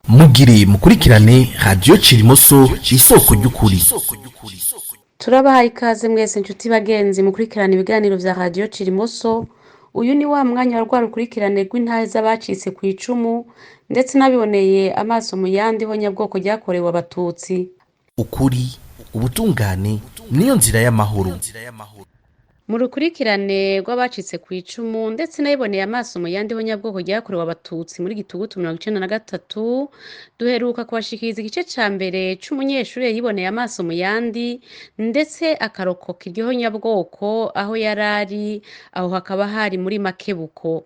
mugire mukurikirane radiyo Cirimoso isoko ry'ukuri. Turabahaye ikaze mwese inshuti bagenzi mukurikirana ibiganiro vya radiyo Cirimoso. Uyu ni wa mwanya wa rwa rukurikirane rw'intahe z'abacitse ku icumu ndetse n'abiboneye amaso mu yandi ho nyabwoko ryakorewe abatutsi. Ukuri, ubutungane niyo nzira y'amahoro. Mu rukurikirane rw'abacitse ku icumu ndetse n'abiboneye amaso mu yandi ho nyabwoko ryakorewe abatutsi muri Gitugutu 1993, duheruka kubashikiriza igice ca mbere c'umunyeshuri yiboneye amaso mu yandi ndetse akarokoka iryo nyabwoko aho yarari, aho hakaba hari muri Makebuko.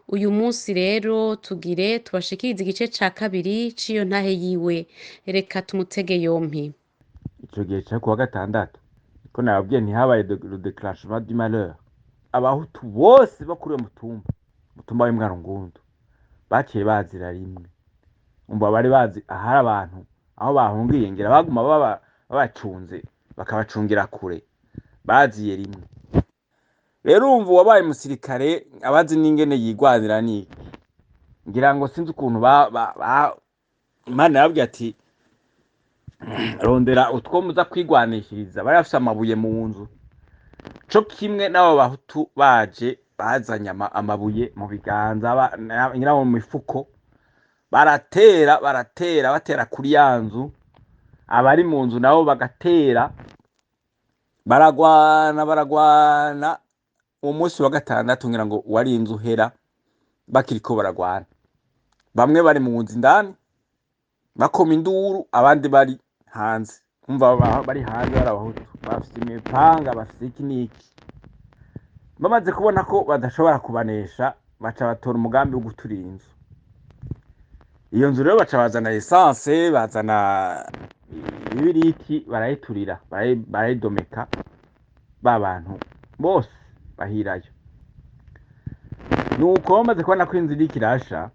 Uyu munsi rero tugire tubashikirize igice ca kabiri c'iyo ntahe yiwe. Reka tumutege yompi. Ico gihe ca kuwa gatandatu ko nababwiye ntihabaye le déclenchement du malheur. Abahutu bose bo kuri uwo mutumba w'Imwarungundu baciye bazira rimwe. Umva bari bazi ahari abantu aho bahungiye ngira baguma babacunze bakabacungira kure, baziye rimwe. Rero umva wabaye umusirikare abazi n'ingene yigwanira niki, ngira ngo sinzi ukuntu Imana yababwiye ati rondera utwo muza kwigwanishiriza. Bari bafise amabuye mu nzu, co kimwe n'abo bahutu baje bazanye amabuye mu biganza ngira mu mifuko, batera kuri ya nzu. Abari mu nzu nabo bagatera, baragwana. Umunsi wa gatandatu ngira ngo wari inzu hera bakiriko baragwana, bamwe bari mu nzu indani bakoma induru, abandi bari hanze. Umva bari hanze bari abahutu bafise imipanga bafise iki n'iki. Bamaze kubona ko badashobora kubanesha baca batora umugambi wo guturira inzu. Iyo nzu rero baca bazana essence, bazana ibiriki, barayiturira, barayidomeka. Ba bantu bose bahirayo. Nuko bamaze kubona ko inzu iriko irasha,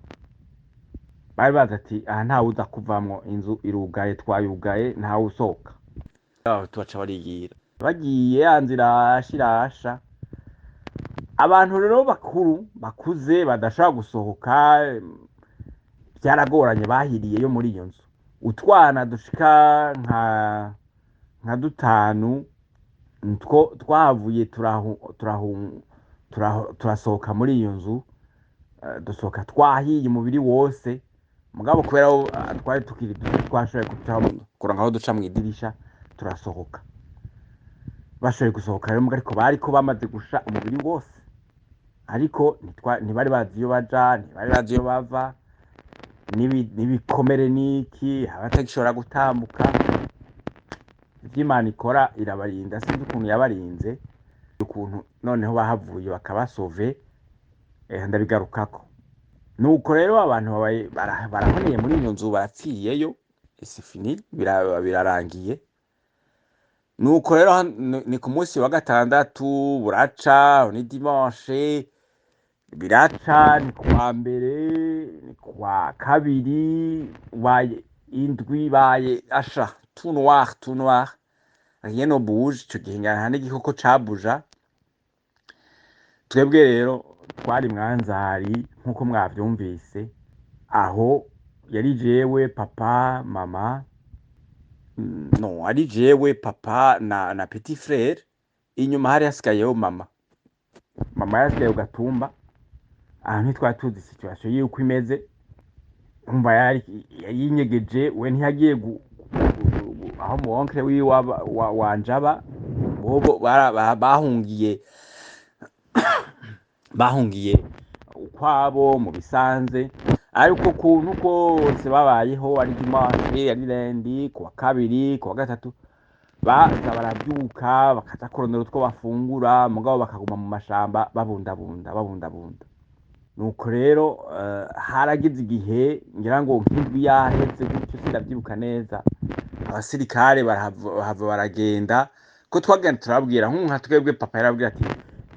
bari bazi ati aha ntawe uza kuvamwo, inzu irugaye, twayugaye, ntawe usohoka. Abahutu baca barigira, bagiye ya nzu irasha. Abantu rero bakuze badashobora gusohoka, byaragoranye, bahiriyeyo muri iyo nzu. Utwana dushika nka dutanu nitwo twahavuye turasohoka muri iyo nzu, dusohoka twahiye umubiri wose. Mugabo kubera twari tukiri twashoboye kuronka aho duca mu idirisha turasohoka. Bashoboye gusohoka rero ariko bariko bamaze gusha umubiri wose, ariko ntibari bazi iyo baja, ntibari bazi iyo bava, n'ibikomere niki, abatagishobora gutambuka. Ivy'Imana ikora irabarinda, sinzi ukuntu yabarinze, ukuntu noneho bahavuye bakabasove, ndabigarukako. Nuko rero abantu barahoneye muri iyo nzu, barapfiriyeyo, c'est fini, birarangiye. Nuko rero ni ku munsi wa gatandatu buraca, ni dimanche, biraca, ni kuwa mbere, ni kuwa kabiri, baye indwi, baye asha tout noir, rien ne bouge. Ico gihe nta n'igikoko cabuja. Twebwe rero twari Mwanzari nk'uko mwavyumvise, aho yari jewe, papa, mama, no ari jewe, papa na petit frère. Inyuma hari hasigayeho mama yasigaye Gatumba. Aha ntitwari tuzi situation yiwe uko imeze. Umva yinyegeje, we ntiyagiye aho mu onkle wiwe wanjaba, bobo bahungiye ukwabo mu bisanze. Ariko kuntu kose babayeho, ari dimanche, ari lundi, kuwa kabiri, kuwa gatatu, baza barabyuka bakaza kurondera utwo bafungura, mugabo bakaguma mu mashamba babundabunda. Nuko rero haragize igihe ngira ngo nk'indwi yaheze gutyo, sindavyibuka neza, abasirikare bahava baragenda. Ko twagenda turabwira nka twebwe, papa yarabwira ati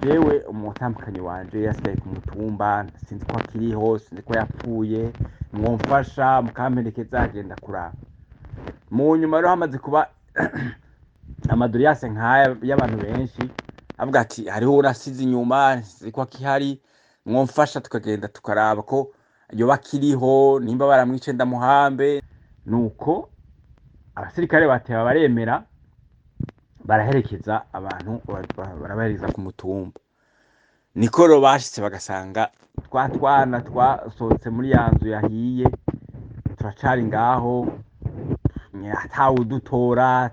jewe umutambukanyi wanje yasigaye ku mutumba, sinzi ko akiriho, sinzi ko yapfuye, mwomfasha mukamperekeza agenda kuraba. Mu nyuma rero hamaze kuba amaduriyase nk'aya y'abantu benshi, avuga ati hariho urasize inyuma, sinzi ko akihari, mwomfasha tukagenda tukaraba ko iyo bakiriho nimba baramwice ndamuhambe. Nuko abasirikare bateba baremera baraherekeza abantu barabahereza ku mutumba. Nikoro bashitse bagasanga twana twasohotse muri ya nzu yahiye turacari ngaho, atawudutora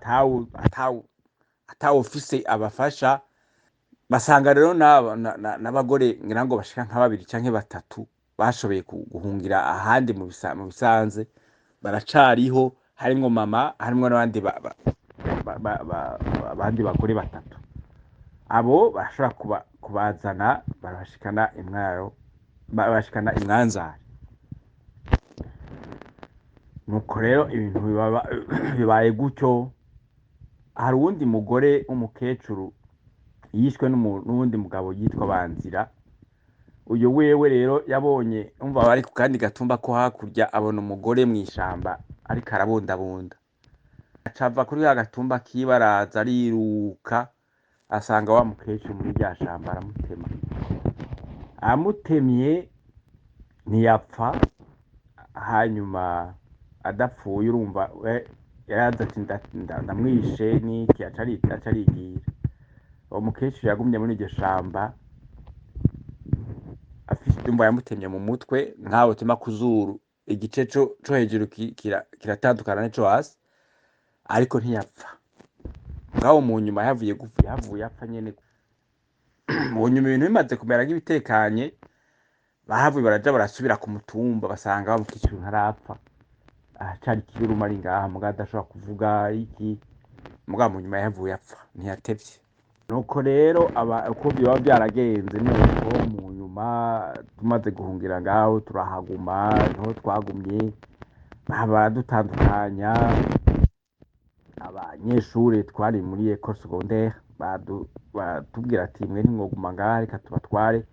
atawufise abafasha. Basanga rero n'abagore ngira ngo bashika nka 2 canke 3 bashoboye guhungira ahandi mu bisanze, baracariho harimwo mama, harimwo n'abandi abandi bagore 3. Abo bashobora kubazana barashikana Imwaro, bashikana Imwanzare. Nuko rero ibintu bibaye gutyo. Hari uwundi mugore w'umukecuru yishwe n'uwundi mugabo yitwa Banzira. Uyo wewe rero yabonye umva bari ku kandi gatumba ko hakurya, abona umugore mw'ishamba ariko arabundabunda, acava kuri ya gatumba kibaraza ariruka asanga wa mukecuru muri rya shamba, aramutema. Amutemye ntiyapfa. Hanyuma adapfuye urumva yaraza ati ndamwishe niki, acarigira. Uwo mukecuru yagumye muri iryo shamba afise imva yamutemye mu mutwe, nkaho tema kuzuru, igice co hejuru kiratandukana n'ico hasi, ariko ntiyapfa. Ngaho mu nyuma yavuye apfa nyene. Mu nyuma ibintu bimaze kumera nk'ibitekanye, bahavuye baraja barasubira ku mutumba basanga wa mukecuru ntarapfa, acari kiruruma ari ngaha mugabo adashobora kuvuga iki, mugabo mu nyuma yavuye apfa, ntiyatevye. Nuko rero uko biba byaragenze nuko mu nyuma tumaze guhungira ngaho turahaguma, niho twagumye. Baradutandukanya, abanyeshure twari muri école secondaire batubwira ati mwe ntimwoguma ngaha, reka tubatware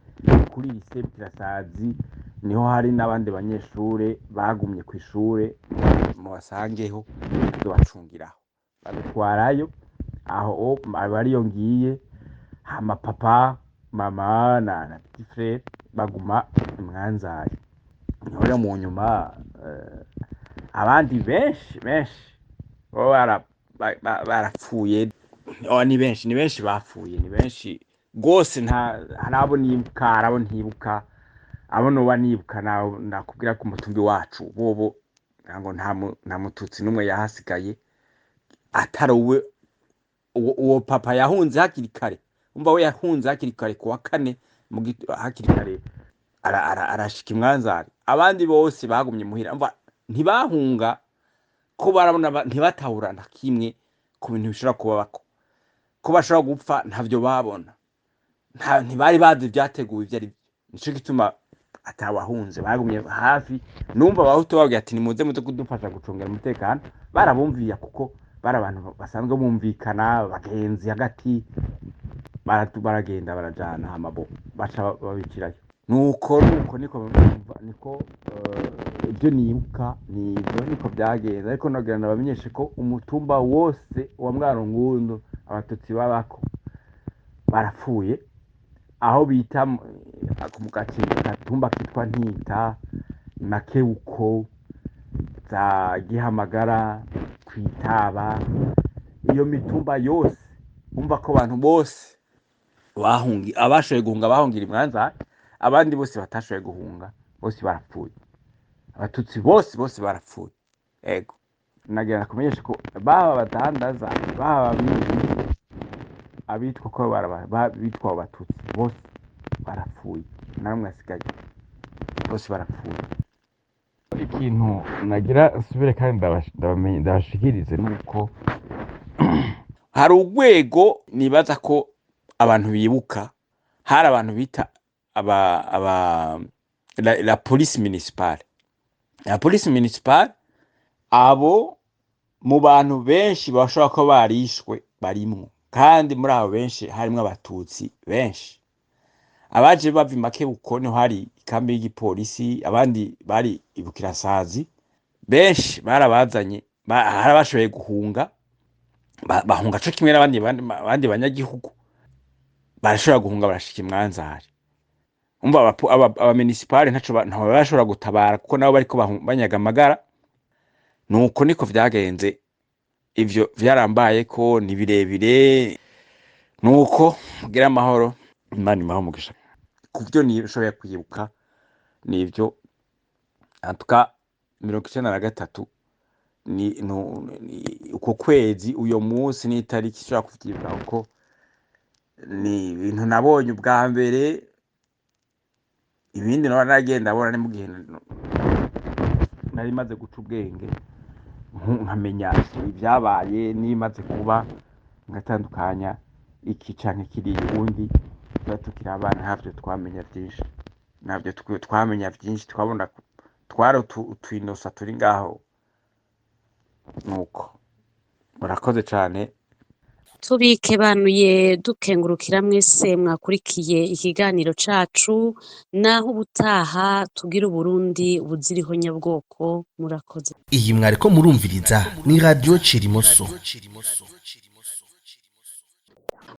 kuri lycée Bukirasazi. Niho hari n'abandi banyeshure bagumye ku ishure, mubasangeho tubacungiraho. Badutwarayo aho bariyo ngiye, hama papa mama na petit frère baguma Imwanzare. Niho mu nyuma abandi benshi barapfuye. Ni benshi bapfuye, ni benshi gose. Ntarabo nibuka, arabo ntibuka, abo noba nibuka nakubwira ku mutumbi wacu bobo ngo nta mututsi numwe yahasigaye atari uwo papa yahunze hakiri kare. Umva we yahunze hakiri kare kuwa 4 hakiri kare arashika Imwanzare. Abandi bose bagumye muhira, umva ntibahunga ko barabona, ntibatahura na kimwe ku bintu bishobora kubabako, ko bashobora gupfa ntavyo babona, ntibari bazi byateguwe ivyo ari byo. Nico gituma atawahunze, bagumye hafi. Numva abahutu babwiye ati nimuze kudufasha gucungera umutekano. Barabumviye kuko bari abantu basanzwe bumvikana, bagenzi hagati. Baragenda barajana amabo baca babikirayo. Nuko niko ibyo nibuka niko byagenze. Ariko nagira nabamenyeshe ko umutumba wose wa Mwarungundu abatutsi babako barapfuye, aho bita mu gatumba kitwa Ntita, Makeuko, za Gihamagara, Kwitaba. Iyo mitumba yose umva ko abantu bose bahungi, abashoye guhunga bahungira Imwanzare, abandi bose batashoye guhunga bose barapfuye. Abatutsi bose barapfuye. Ego nagira nakumenyesha ko baba badandaza, baba abitwa ko bitwa abatutsi bose barapfuye, namwe asigaye bose barapfuye. Ikintu nagira subire kandi ndabashikirize nuko hari urwego nibaza ko abantu bibuka. Hari abantu bita la police municipale. La police municipale, abo mu bantu benshi bashobora ko barishwe barimwo, kandi muri abo benshi harimo abatutsi benshi. Abaje bava Makeuko niho hari ikambi y'igipolisi, abandi bari Ibukirasazi. Benshi barabazanye, harabashoboye guhunga, bahunga co kimwe n'abandi banyagihugu barashobora guhunga barashika Imwanzare. umva aba municipal ntaho bashobora gutabara kuko nabo bariko banyaga amagara. Nuko niko vyagenze, ivyo vyarambaye ko ni birebire. Nuko mugira amahoro, Imana imuhe umugisha. Kuvyo nishoboye kwibuka nivyo, antuka 93 ni uko kwezi uyo munsi n'itariki ishobora kuvyibuka kuko ni ibintu nabonye ubwa mbere. Ibindi nagenda abona ni mu gihe nari maze guca ubwenge, nkamenya ibyabaye n'imaze kuba, ngatandukanya iki canke kiriya. Ubundi tukiri abana ntabyo twamenya byinshi, ntabyo twamenya byinshi, twabona twari twinosa turi ngaho. Nuko murakoze cane. Tubikebanuye dukengurukira mwese mwakurikiye ikiganiro cacu, naho ubutaha tugira Uburundi buziriho nyabwoko. Murakoze. iyi mwariko murumviriza ni radio Cirimoso.